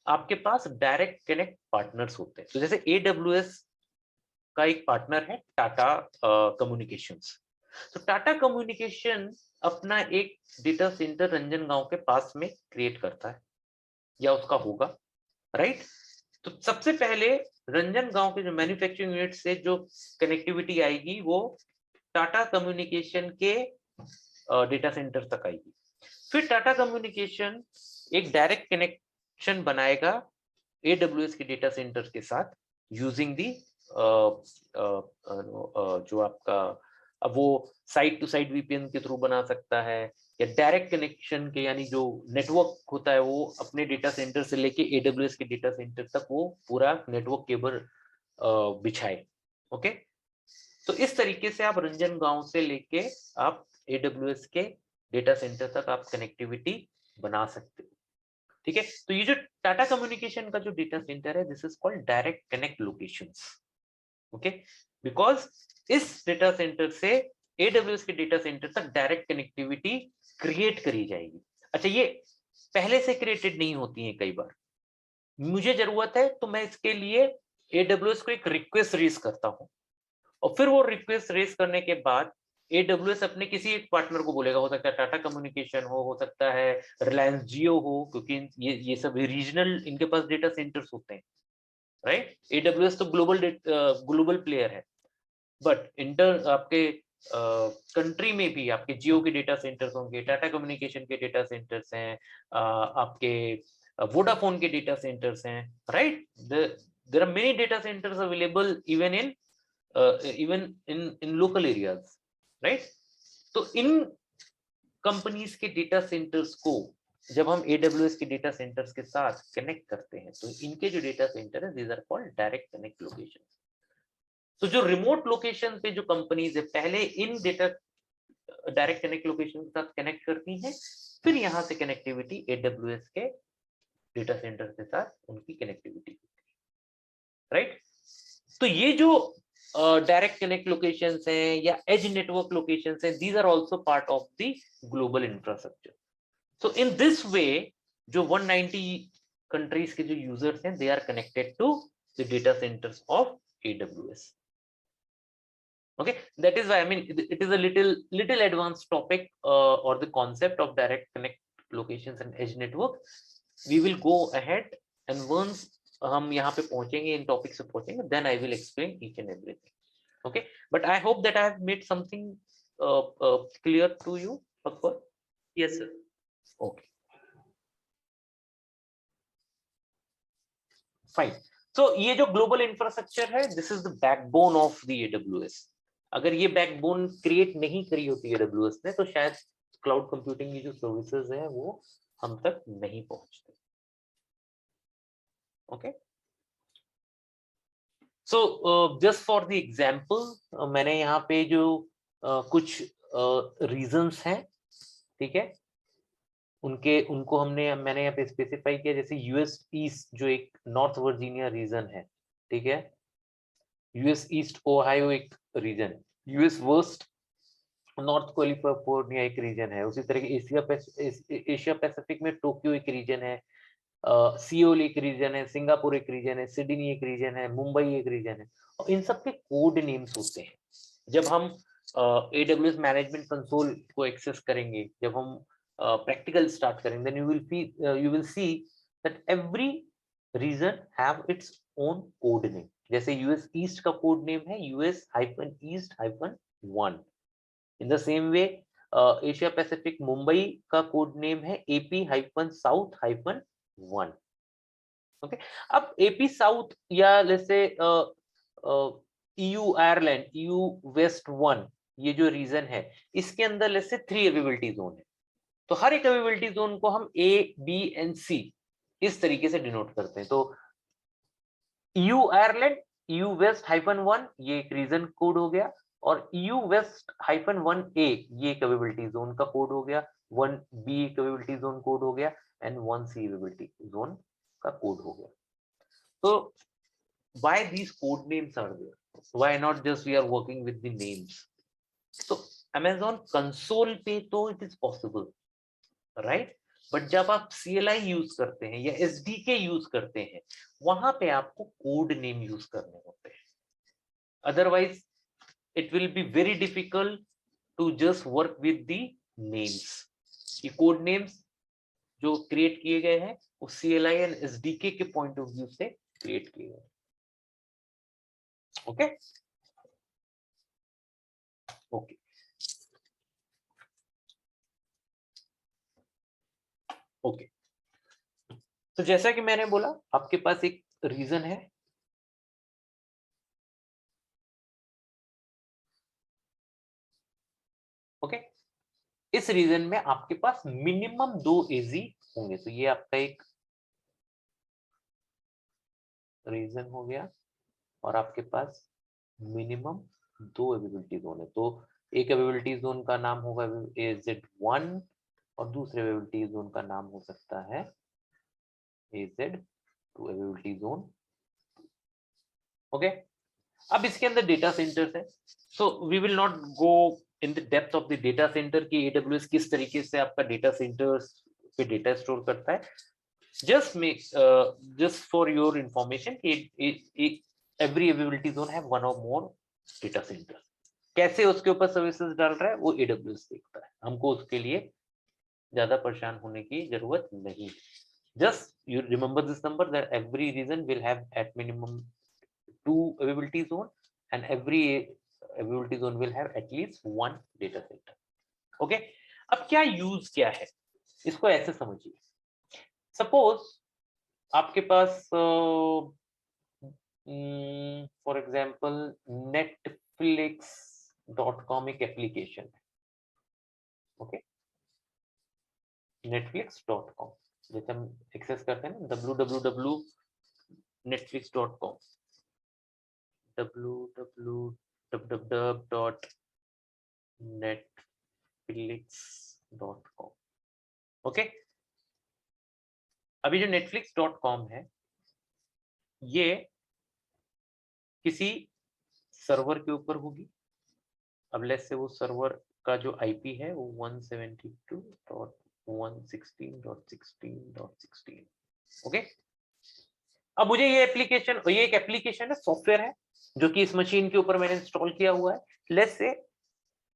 आपके पास डायरेक्ट कनेक्ट पार्टनर्स होते हैं। तो जैसे AWS का एक पार्टनर है टाटा कम्युनिकेशंस। तो टाटा कम्युनिकेशन अपना एक डेटा सेंटर रंजन गांव के पास में क्रिएट करता है, या उसका होगा, राइट? तो सबसे पहले रंजन गांव के जो मैन्युफैक्चरिंग यूनिट से जो कनेक्टिविटी आएगी वो टाटा कम्युनिकेशन के डेटा सेंटर तक आएगी। फिर टाटा कम्युनिकेशन एक डायरेक्ट कनेक्ट कनेक्शन बनाएगा AWS के डेटा सेंटर के साथ यूजिंग दी जो आपका अब वो साइट टू साइट VPN के थ्रू बना सकता है, या डायरेक्ट कनेक्शन के, यानी जो नेटवर्क होता है वो अपने डेटा सेंटर से लेके AWS के डेटा सेंटर तक वो पूरा नेटवर्क केबल बिछाए। ओके, तो इस तरीके से आप रंजन गांव से लेके आप AWS के डेटा सेंटर तक आप कनेक्टिविटी बना सकते हो। ठीक है, तो ये जो टाटा कम्युनिकेशन का जो डेटा सेंटर है, this is called direct connect locations. Okay, because इस डेटा सेंटर से AWS के डेटा सेंटर तक डायरेक्ट कनेक्टिविटी क्रिएट करी जाएगी। अच्छा, ये पहले से क्रिएटेड नहीं होती है, कई बार मुझे जरूरत है तो मैं इसके लिए AWS को एक रिक्वेस्ट रेज करता हूं, और फिर वो रिक्वेस्ट रेज करने के बाद AWS अपने किसी एक पार्टनर को बोलेगा, हो सकता है टाटा कम्युनिकेशन हो सकता है रिलायंस जियो हो, क्योंकि ये सब रीजनल इनके पास डेटा सेंटर्स होते हैं, राइट। AWS तो ग्लोबल प्लेयर है, बट इंटर आपके कंट्री में भी आपके जियो के डेटा सेंटर्स होंगे, टाटा कम्युनिकेशन के डेटा सेंटर्स हैं, आपके वोडाफोन के डेटा सेंटर्स हैं, right. There are many data centres available even in local areas, right. तो इन कंपनीज के डेटा सेंटर्स को जब हम AWS के डेटा सेंटर्स के साथ कनेक्ट करते हैं, तो इनके जो डेटा सेंटर है, these are called direct connect location. तो जो रिमोट लोकेशन पे जो कंपनीज है, पहले इन डेटा डायरेक्ट कनेक्ट लोकेशन के साथ कनेक्ट करती हैं, फिर यहां से कनेक्टिविटी AWS के डेटा सेंटर के साथ उनकी कनेक्टिविटी, राइट। तो ये जो डायरेक्ट कनेक्ट लोकेशंस हैं या एज नेटवर्क लोकेशंस हैं, these are also part of the global infrastructure. So in this way जो 190 कंट्रीज के जो यूजर्स हैं, they are connected to the data centres of AWS। Okay, that is why I mean it is a little advanced topic or the concept of direct connect locations and edge network. We will go ahead and once हम यहाँ पे पहुंचेंगे, इन टॉपिक से पहुंचेंगे, then I will explain each and everything. Okay, but I hope that I have made something clear to you, Akbar. Yes, sir. Okay, fine. So ये जो ग्लोबल इंफ्रास्ट्रक्चर है, this is the backbone of the AWS. अगर ये बैकबोन क्रिएट नहीं करी होती AWS ने, तो शायद क्लाउड कंप्यूटिंग की जो सर्विसेज हैं वो हम तक नहीं पहुंचते। Okay, so just for the example, मैंने यहाँ पे जो कुछ रीजंस हैं, ठीक है, उनको मैंने यहाँ पे स्पेसिफाई किया, जैसे US ईस्ट जो एक नॉर्थ वर्जीनिया रीजन है, ठीक है, US ईस्ट ओहायो एक रीजन है, US वेस्ट नॉर्थ कैलिफोर्निया एक रीजन है, उसी तरह एशिया पैसिफिक में टोक्यो एक रीजन है, सियोल एक रीजन है, सिंगापुर एक रीजन है, सिडनी एक रीजन है, मुंबई एक रीजन है, और इन सब के कोड नेम्स होते हैं। जब हम AWS मैनेजमेंट कंसोल को एक्सेस करेंगे, जब हम प्रैक्टिकल स्टार्ट करेंगे, then you will see that every region have its own code name। जैसे US ईस्ट का कोड नेम है US-East-1। In the same way Asia Pacific Mumbai का कोड नेम है AP-South-1। ओके, अब AP साउथ या जैसे EU आयरलैंड EU वेस्ट-1, ये जो रीजन है, इसके अंदर जैसे 3 अवेलेबिलिटी जोन है, तो हर एक अवेलेबिलिटी जोन को हम A, B and C इस तरीके से डिनोट करते हैं। तो EU आयरलैंड EU वेस्ट-1 ये एक रीजन कोड हो गया, और EU वेस्ट-1A ये एक अवेलेबिलिटी जोन का कोड हो गया, 1B एक अवेलेबिलिटी जोन कोड हो गया, एंड 1C अवेलेबिलिटी जोन का कोड हो गया। तो why these code names are there? Why not just we are working with the names? So Amazon console पे तो it is possible, right? But जब आप CLI यूज करते हैं या SDK यूज करते हैं, वहां पे आपको कोड नेम यूज करने होते हैं, otherwise it will be very difficult to just work with the names। ये कोड नेम्स जो क्रिएट किए गए हैं वो CLI एंड SDK के पॉइंट ऑफ व्यू से क्रिएट किए गए। ओके ओके, ओके, तो जैसा कि मैंने बोला, आपके पास एक रीजन है, ओके। इस रीजन में आपके पास मिनिमम 2 एजी होंगे, तो ये आपका एक रीजन हो गया और आपके पास मिनिमम 2 एबिलिटी जोन है। तो एक एबिलिटी जोन का नाम होगा AZ1 और दूसरे एबिलिटी जोन का नाम हो सकता है AZ2 एबिलिटी जोन, ओके। अब इसके अंदर डेटा सेंटर्स है, so we will not go in the depth of the data centre कि AWS किस तरीके से आपका डेटा सेंटर्स पे डेटा स्टोर करता है। just for your information, every availability zone have one or more data center। कैसे उसके ऊपर सर्विसेज डाल रहा है वो AWS देखता है, हमको उसके लिए ज्यादा परेशान होने की जरूरत नहीं। Just you remember this number that every region will have at minimum 2 availability zone and every availability zone will have at least 1 data center, okay। अब क्या यूज क्या है, इसको ऐसे समझिए। सपोज आपके पास फॉर एग्जाम्पल netflix.com एक एप्लीकेशन है, ओके। netflix.com जैसे हम एक्सेस करते हैं ना www.netflix.com, www.netflix.com, ओके। अभी जो netflix.com है ये किसी सर्वर के ऊपर होगी। अब लेट्स से वो सर्वर का जो आईपी है वो 172.116.16.16, ओके। अब मुझे ये एप्लीकेशन, ये एक एप्लीकेशन है, सॉफ्टवेयर है जो कि इस मशीन के ऊपर मैंने इंस्टॉल किया हुआ है। लेट्स से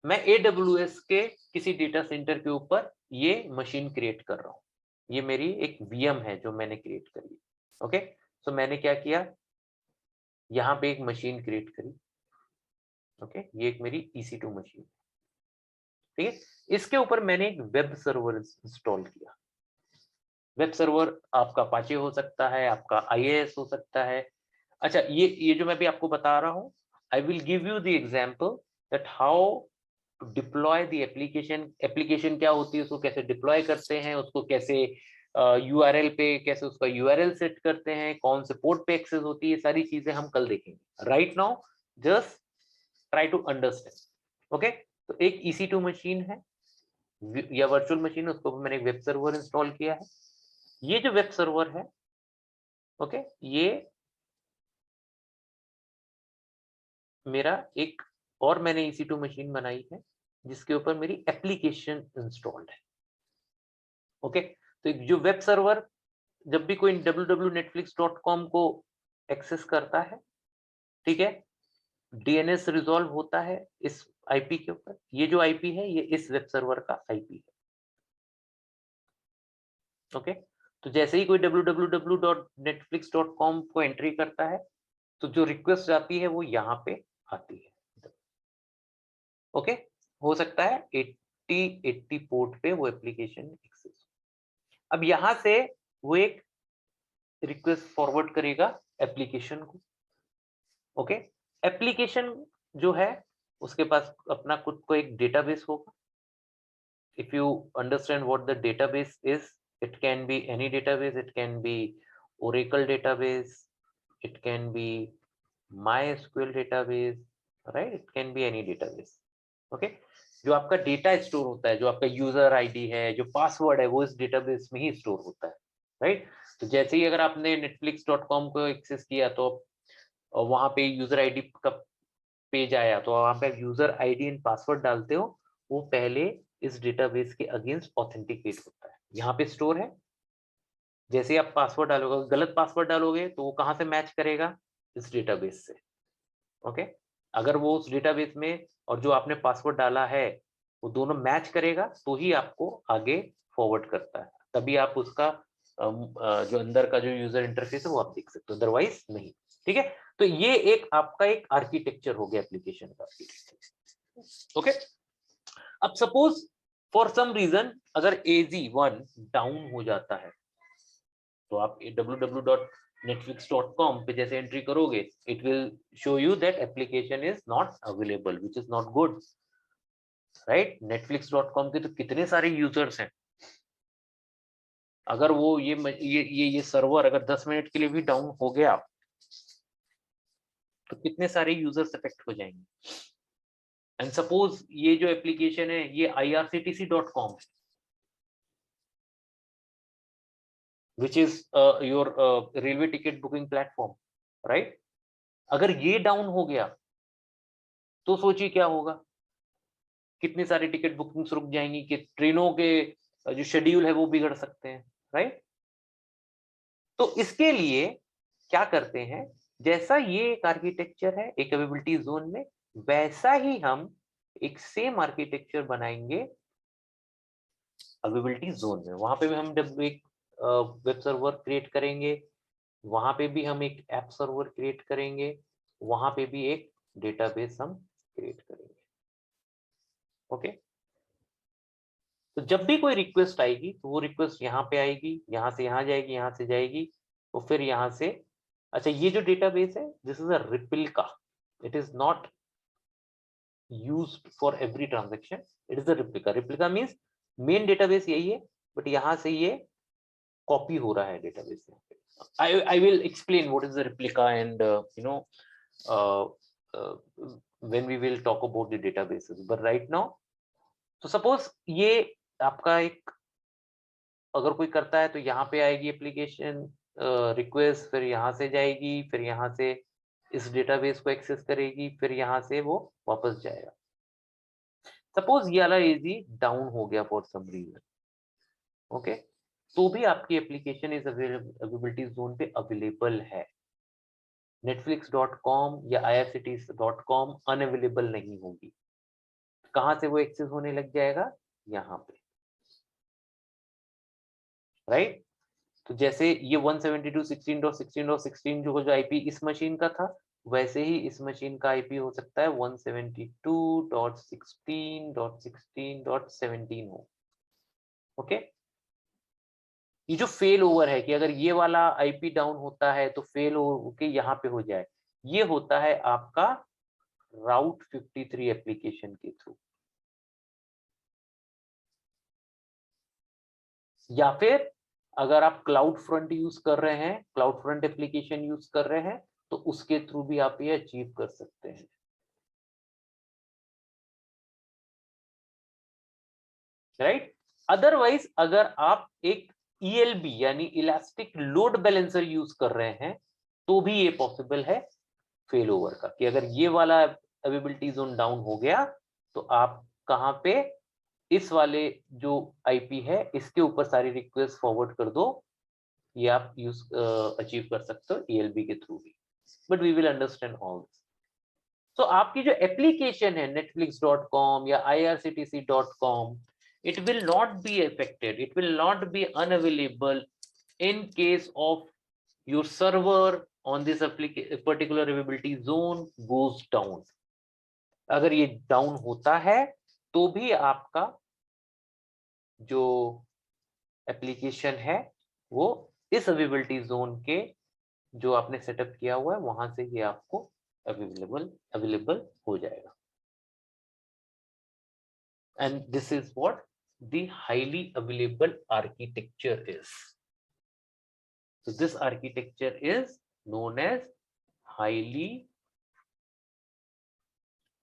मैं AWS के किसी डेटा सेंटर के ऊपर ये मशीन क्रिएट कर रहा हूँ, ये मेरी एक VM है जो मैंने क्रिएट करी, ओके। सो मैंने क्या किया, यहाँ पे एक मशीन क्रिएट करी, ओके। ये एक मेरी EC2 मशीन, ठीक है। इसके ऊपर मैंने एक वेब सर्वर इंस्टॉल किया। वेब सर्वर आपका अपाचे हो सकता है, आपका IIS हो सकता है। अच्छा, ये जो मैं भी आपको बता रहा हूँ, I will give you the example that how to deploy the application. Application क्या होती है, उसको कैसे डिप्लॉय करते हैं, उसको कैसे URL पे कैसे उसका URL सेट करते हैं, कौन से पोर्ट पे एक्सेस होती है, सारी चीजें हम कल देखेंगे। Right now just try to understand, okay. तो एक EC2 मशीन है या वर्चुअल मशीन है, उसको मैंने एक वेब सर्वर इंस्टॉल किया है। ये जो वेब सर्वर है, ओके, ये मेरा एक और मैंने EC2 मशीन बनाई है जिसके ऊपर मेरी एप्लीकेशन इंस्टॉल्ड है, ओके। तो एक जो वेब सर्वर जब भी कोई www.netflix.com को एक्सेस करता है, ठीक है, DNS रिजॉल्व होता है इस आईपी के ऊपर। ये जो आईपी है ये इस वेब सर्वर का आईपी है, ओके। तो जैसे ही कोई www.netflix.com को एंट्री करता है तो जो रिक्वेस्ट आती है वो यहाँ पे आती है, ओके। हो सकता है 80 पोर्ट पे वो एप्लीकेशन एक्सेस। अब यहाँ से वो एक रिक्वेस्ट फॉरवर्ड करेगा एप्लीकेशन को, ओके। एप्लीकेशन जो है उसके पास अपना खुद को एक डेटाबेस होगा। If you understand what the database is, it can be any database, it can be Oracle database, it can be MySQL database, right? It can be any database, okay? जो आपका डेटा स्टोर होता है, जो आपका यूजर आईडी है, जो पासवर्ड है, वो इस डेटाबेस में ही स्टोर होता है, राइट? तो जैसे ही अगर आपने netflix.com को एक्सेस किया तो वहां पे यूजर आईडी का पेज आया, तो वहां पे यूजर आईडी एंड पासवर्ड डालते हो, वो पहले इस डेटाबेस के अगेंस्ट ऑथेंटिकेट होता है, यहाँ पे स्टोर है। जैसे ही आप पासवर्ड डालोगे, गलत पासवर्ड डालोगे तो वो कहाँ से मैच करेगा, इस डेटाबेस से, ओके। अगर वो उस डेटाबेस में और जो आपने पासवर्ड डाला है वो दोनों मैच करेगा तो ही आपको आगे फॉरवर्ड करता है, तभी आप उसका जो अंदर का जो यूजर इंटरफेस है वो आप देख सकते हो, अदरवाइज नहीं, ठीक है। तो ये एक आपका एक आर्किटेक्चर हो गया एप्लीकेशन का, ओके। अब सपोज फॉर सम रीजन अगर AZ1 डाउन हो जाता है तो आप www.netflix.com पे जैसे एंट्री करोगे, it will show you that application is not available, which is not good, right. netflix.com के तो कितने सारे यूजर्स हैं, अगर वो ये सर्वर अगर 10 मिनट के लिए भी डाउन हो गया तो कितने सारे यूजर्स अफेक्ट हो जाएंगे। एंड सपोज ये जो एप्लीकेशन है ये irctc.com है, which is your railway ticket booking platform, right? अगर ये डाउन हो गया तो सोचिए क्या होगा, कितनी सारी टिकट बुकिंग्स रुक जाएंगी, कि ट्रेनों के जो शेड्यूल है वो बिगड़ सकते हैं, राइट। तो इसके लिए क्या करते हैं, जैसा ये एक आर्किटेक्चर है एक अवेलेबिलिटी जोन में, वैसा ही हम एक सेम आर्किटेक्चर बनाएंगे अवेलेबिलिटी जोन में। वहां पे भी हम एक वेब सर्वर क्रिएट करेंगे, वहां पे भी हम एक ऐप सर्वर क्रिएट करेंगे, वहां पे भी एक डेटाबेस हम क्रिएट करेंगे। ओके, तो जब भी कोई रिक्वेस्ट आएगी तो वो रिक्वेस्ट यहाँ पे आएगी, यहाँ से यहाँ जाएगी, यहाँ से जाएगी, तो फिर यहाँ से, अच्छा ये जो डेटाबेस है this is a replica, it is not used for every transaction, it is a replica. Replica means main database यही है, बट यहाँ से ये कॉपी हो रहा है डेटाबेस में। I will explain what is the replica and when we will talk about the databases, but right now, so suppose ये आपका एक अगर कोई करता है तो यहाँ पे आएगी एप्लीकेशन रिक्वेस्ट, फिर यहाँ से जाएगी, फिर यहाँ से इस डेटाबेस को एक्सेस करेगी, फिर यहाँ से वो वापस जाएगा। सपोज ये वाला एजी डाउन हो गया फॉर सम रीजन, ओके, तो भी आपकी एप्लीकेशन इस अवेलेबिलिटी जोन पे अवेलेबल है। netflix.com या irctc.com अनअवेलेबल नहीं होगी। कहां से वो एक्सेस होने लग जाएगा, यहाँ पे, राइट। तो जैसे ये 172.16.16.16 जो आईपी इस मशीन का था, वैसे ही इस मशीन का आईपी हो सकता है 172.16.16.17 हो। ओके, ये जो फेल ओवर है कि अगर ये वाला आईपी डाउन होता है तो फेल होके यहाँ पे हो जाए, ये होता है आपका राउट 53 एप्लीकेशन के थ्रू, या फिर अगर आप क्लाउड फ्रंट यूज कर रहे हैं, क्लाउड फ्रंट एप्लीकेशन यूज कर रहे हैं, तो उसके थ्रू भी आप ये अचीव कर सकते हैं, राइट। अदरवाइज अगर आप एक ELB यानी इलास्टिक लोड बैलेंसर यूज कर रहे हैं तो भी ये पॉसिबल है फेल ओवर का, कि अगर ये वाला अवेलेबिलिटी जोन डाउन हो गया तो आप कहां पे इस वाले जो आईपी है इसके ऊपर सारी रिक्वेस्ट फॉरवर्ड कर दो, ये आप यूज अचीव कर सकते हो ELB के थ्रू भी, but we will understand all this. तो आपकी जो एप्लीकेशन है netflix.com या irctc.com, it will not be affected, it will not be unavailable in case of your server on this particular availability zone goes down। अगर ये डाउन होता है तो भी आपका जो एप्लीकेशन है वो इस अवेलेबिलिटी जोन के जो आपने सेटअप किया हुआ है वहां से ये आपको अवेलेबल हो जाएगा। And this is what the highly available architecture is. So this architecture is known as highly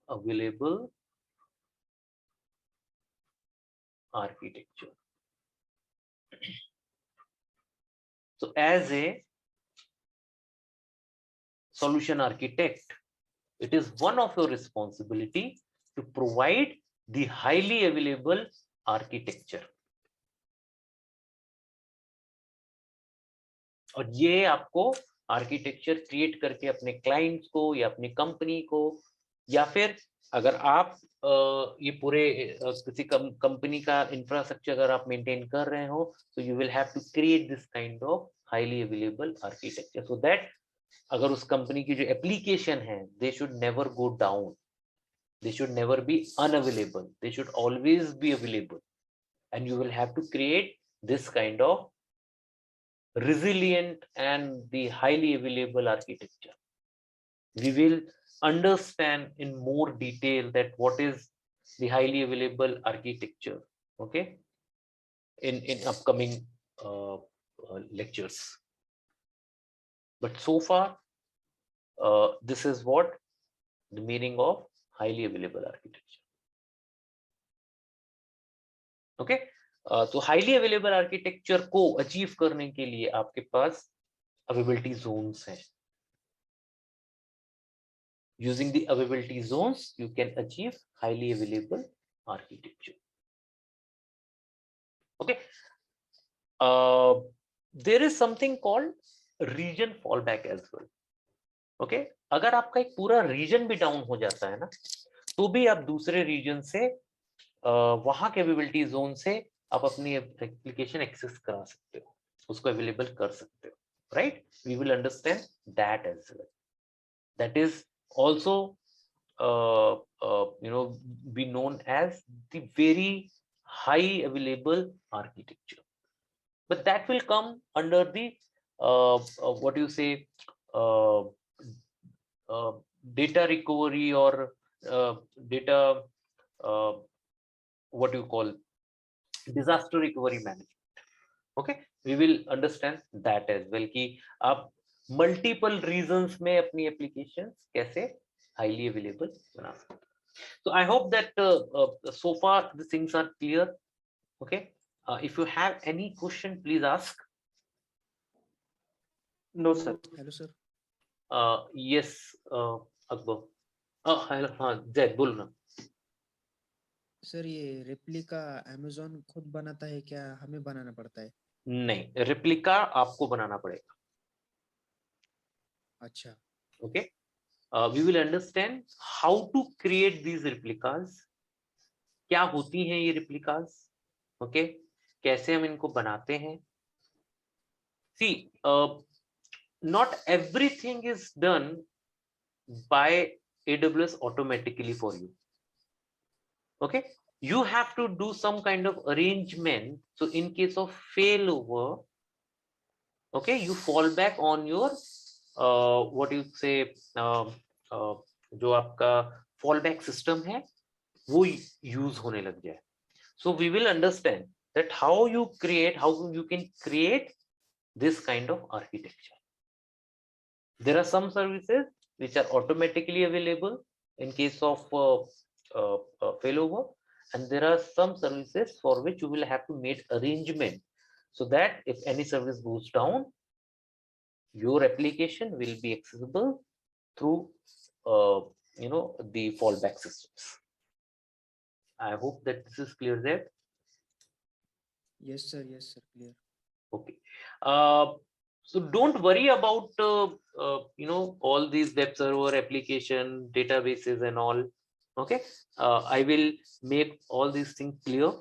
available architecture. So as a solution architect, it is one of your responsibility to provide the highly available architecture. और ये आपको आर्किटेक्चर क्रिएट करके अपने क्लाइंट्स को या अपनी कंपनी को, या फिर अगर आप ये पूरे किसी कंपनी का इंफ्रास्ट्रक्चर अगर आप मेंटेन कर रहे हो, तो you will have to create this kind of highly available architecture, so that अगर उस कंपनी की जो एप्लीकेशन है they should never go down, they should never be unavailable, they should always be available, and you will have to create this kind of resilient and the highly available architecture. We will understand in more detail that what is the highly available architecture, okay, in upcoming lectures. But so far, this is what the meaning of highly available architecture. Okay, तो हाईली अवेलेबल आर्किटेक्चर को अचीव करने के लिए आपके पास अवेलेबिलिटी जोन्स हैं. Using the availability zones, you can achieve highly available architecture. Okay, there is something called region fallback as well. Okay, अगर आपका एक पूरा रीजन भी डाउन हो जाता है ना, तो भी आप दूसरे रीजन से वहां के अवेलेबिलिटी जोन से आप अपनी एप्लीकेशन एक्सेस करा सकते हो, उसको अवेलेबल कर सकते हो, right? We will understand that as well. That is also be known as the very high available architecture, but that will come under the what you say data recovery or data what you call disaster recovery management. Okay, we will understand that as well कि आप multiple reasons में अपनी applications कैसे highly available बना सकते. So I hope that so far the things are clear. Okay, if you have any question, please ask. No sir. Hello sir. Yes, Akbar. hello, हाँ जैद बोलो ना. सर ये रेप्लिका अमेज़न खुद बनाता है क्या हमें बनाना पड़ता है? नहीं, रेप्लिका आपको बनाना पड़ेगा. अच्छा. Okay, we will understand how to create these replicas. क्या होती हैं ये replicas? Okay, कैसे हम इनको बनाते हैं? See, not everything is done by AWS automatically for you. Okay, you have to do some kind of arrangement. So in case of failover, okay, you fall back on your what you say जो आपका fallback system है वो use होने लग जाए. So we will understand that how you can create this kind of architecture. There are some services which are automatically available in case of failover, and there are some services for which you will have to make arrangement so that if any service goes down, your application will be accessible through the fallback systems. I hope that this is clear there. Yes sir, clear. Okay, so don't worry about all these web server application databases and all. Okay, I will make all these things clear.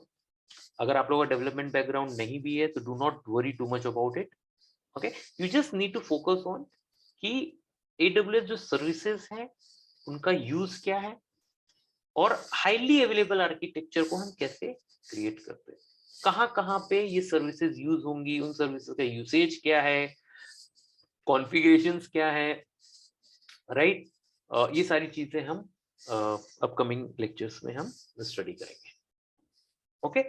अगर आप लोगों का डेवलपमेंट बैकग्राउंड नहीं भी है तो do not worry too much about it. Okay, you just need to focus on कि AWS जो सर्विसेज हैं उनका यूज क्या है और हाईली अवेलेबल आर्किटेक्चर को हम कैसे क्रिएट करते हैं, कहाँ पे ये सर्विसेज यूज होंगी, उन सर्विसेज का यूसेज क्या है, कॉन्फ़िगरेशंस क्या है, राइट? ये सारी चीजें हम अपकमिंग लेक्चर्स में हम स्टडी करेंगे. ओके,